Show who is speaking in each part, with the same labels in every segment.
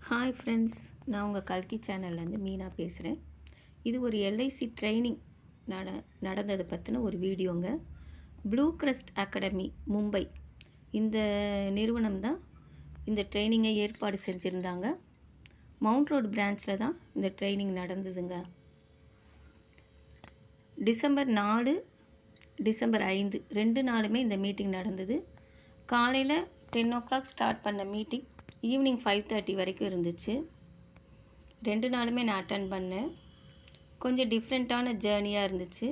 Speaker 1: Hi friends, நான் உங்கள் கல்கி சேனல்லேருந்து மீனா பேசுகிறேன். இது ஒரு எல்ஐசி ட்ரைனிங் நடந்ததை பற்றின ஒரு வீடியோங்க. ப்ளூ கிரஸ்ட் அகாடமி மும்பை, இந்த நிறுவனம் தான் இந்த ட்ரைனிங்கை ஏற்பாடு செஞ்சுருந்தாங்க. மவுண்ட் ரோடு பிரான்ச்சில் தான் இந்த ட்ரைனிங் நடந்ததுங்க. டிசம்பர் 4, டிசம்பர் 5 2 நாளுமே இந்த மீட்டிங் நடந்தது. காலையில் 10 o'clock ஸ்டார்ட் பண்ண மீட்டிங் ஈவினிங் 5:30 வரைக்கும் இருந்துச்சு. 2 நாளுமே நான் அட்டன் பண்ணேன். கொஞ்சம் டிஃப்ரெண்ட்டான ஜேர்னியாக இருந்துச்சு.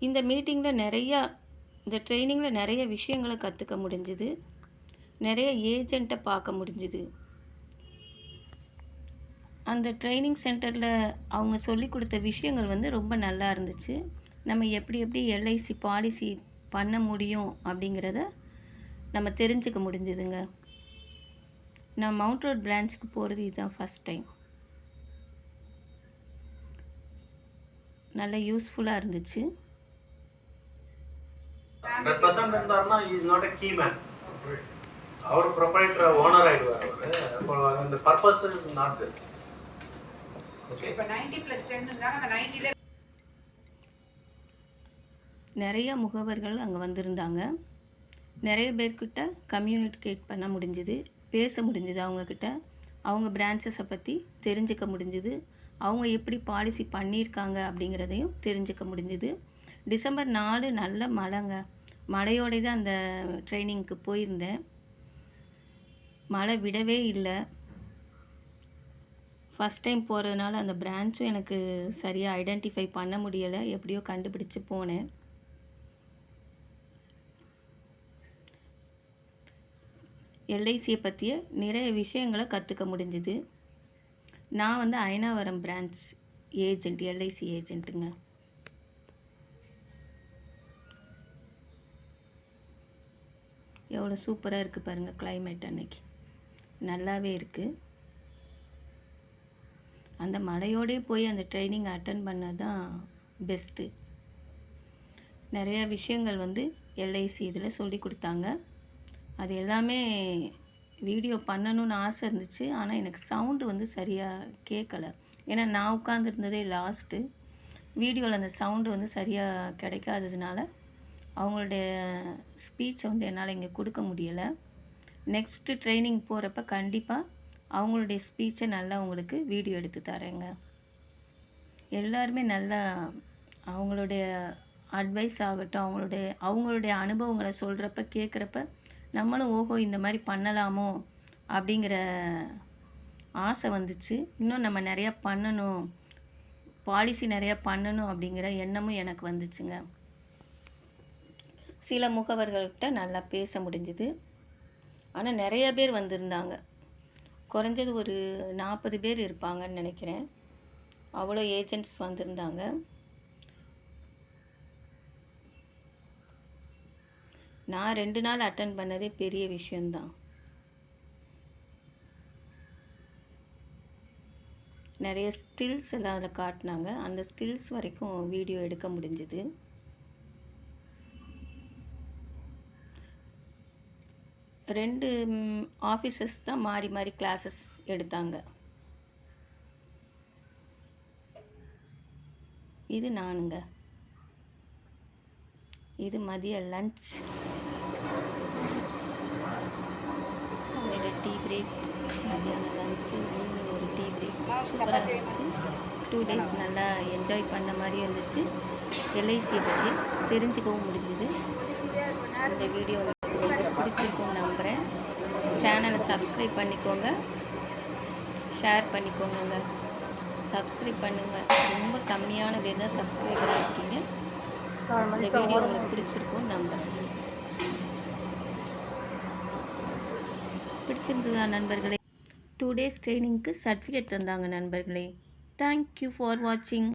Speaker 1: இந்த மீட்டிங்கில் இந்த ட்ரைனிங்கில் நிறைய விஷயங்களை கற்றுக்க முடிஞ்சுது. நிறைய ஏஜெண்ட்டை பார்க்க முடிஞ்சுது. அந்த ட்ரைனிங் சென்டரில் அவங்க சொல்லி கொடுத்த விஷயங்கள் ரொம்ப நல்லா இருந்துச்சு. நம்ம எப்படி எல்ஐசி பாலிசி பண்ண முடியும் அப்படிங்கிறத நம்ம தெரிஞ்சுக்க முடிஞ்சுதுங்க. நான் மவுண்ட் ரோட் பிரான்ச்சுக்கு போகிறது இதுதான் ஃபஸ்ட் டைம். நல்ல யூஸ்ஃபுல்லாக இருந்துச்சு.
Speaker 2: அவர் ப்ரொப்ரைட்டர் ஓனர் ஆயிடுவார். அவர் அந்த purpose is not there. Okay, இப்போ 90+10ங்கறாங்க. அந்த 90ல
Speaker 1: நிறைய முகவர்கள் அங்கே வந்திருந்தாங்க. நிறைய பேர்கிட்ட கம்யூனிகேட் பண்ண முடிஞ்சுது, பேச முடிஞ்சுது. அவங்கக்கிட்ட அவங்க பிரான்ச்சஸை பற்றி தெரிஞ்சுக்க முடிஞ்சுது. அவங்க எப்படி பாலிசி பண்ணியிருக்காங்க அப்படிங்கிறதையும் தெரிஞ்சுக்க முடிஞ்சுது. டிசம்பர் 4 நல்ல மழைங்க. மழையோடு தான் அந்த ட்ரைனிங்க்கு போயிருந்தேன். மழை விடவே இல்லை. ஃபஸ்ட் டைம் போகிறதுனால அந்த பிரான்ச்சும் எனக்கு சரியாக ஐடென்டிஃபை பண்ண முடியலை. எப்படியோ கண்டுபிடிச்சி போனேன். எல்ஐசியை பற்றிய நிறைய விஷயங்களை கற்றுக்க முடிஞ்சுது. நான் அயனாவரம் பிரான்ச் ஏஜெண்ட், எல்ஐசி ஏஜெண்ட்டுங்க. எவ்வளோ சூப்பராக இருக்குது பாருங்கள். கிளைமேட் அன்னைக்கு நல்லாவே இருக்குது. அந்த மழையோடே போய் அந்த ட்ரைனிங் அட்டன் பண்ணது தான் பெஸ்ட்டு. நிறையா விஷயங்கள் எல்ஐசி இதில் சொல்லி கொடுத்தாங்க. அது எல்லாமே வீடியோ பண்ணணும்னு ஆசை இருந்துச்சு. ஆனால் எனக்கு சவுண்டு சரியாக கேட்கலை. ஏன்னா நான் உட்காந்துருந்ததே லாஸ்ட்டு. வீடியோவில் அந்த சவுண்டு சரியாக கிடைக்காததுனால அவங்களுடைய ஸ்பீச்சை என்னால் இங்கே கொடுக்க முடியலை. நெக்ஸ்ட்டு ட்ரைனிங் போகிறப்ப கண்டிப்பாக அவங்களுடைய ஸ்பீச்சை நல்லா உங்களுக்கு வீடியோ எடுத்து தரேங்க. எல்லாருமே நல்லா அவங்களுடைய அட்வைஸ் ஆகட்டும், அவங்களுடைய அனுபவங்களை சொல்கிறப்ப கேட்குறப்ப நம்மளும் ஓஹோ இந்த மாதிரி பண்ணலாமோ அப்படிங்கிற ஆசை வந்துச்சு. இன்னும் நம்ம நிறையா பண்ணணும், பாலிசி நிறையா பண்ணணும் அப்படிங்கிற எண்ணமும் எனக்கு வந்துச்சுங்க. சில முகவர்கள்கிட்ட நல்லா பேச முடிஞ்சுது. ஆனால் நிறைய பேர் வந்திருந்தாங்க. குறைஞ்சது ஒரு 40 பேர் இருப்பாங்கன்னு நினைக்கிறேன். அவ்வளோ ஏஜென்ட்ஸ் வந்திருந்தாங்க. நான் 2 நாள் அட்டன் பண்ணதே பெரிய விஷயந்தான். நிறைய ஸ்டில்ஸ் எல்லாம் அதில் காட்டினாங்க. அந்த ஸ்டில்ஸ் வரைக்கும் வீடியோ எடுக்க முடிஞ்சுது. ரெண்டு ஆஃபீஸர்ஸ் தான் மாறி மாறி கிளாஸஸ் எடுத்தாங்க. இது நானுங்க. இது மதிய லஞ்ச், காலையில் டீ பிரேக், மதியானம் லஞ்சு, ஈவினிங் ஒரு டீ பிரேக். சூப்பராக இருந்துச்சு. 2 days நல்லா என்ஜாய் பண்ண மாதிரி இருந்துச்சு. எல்ஐசியை பற்றி தெரிஞ்சுக்கவும் முடிஞ்சுது. இந்த வீடியோ உங்களுக்கு ரொம்ப பிடிச்சிருக்குன்னு நம்புகிறேன். சேனலை சப்ஸ்கிரைப் பண்ணிக்கோங்க, ஷேர் பண்ணிக்கோங்க. சப்ஸ்கிரைப் பண்ணுங்கள். ரொம்ப கம்மியான பேர் தான் சப்ஸ்கிரைபராக இருக்கீங்க. இந்த வீடியோ உங்களுக்கு பிடிச்சிருக்கும் நம்புகிறேன். பிடிச்சிருந்ததா நண்பர்களே? 2 days ட்ரைனிங்க்கு சர்டிஃபிகேட் தந்தாங்க நண்பர்களே. தேங்க்யூ ஃபார் வாட்சிங்.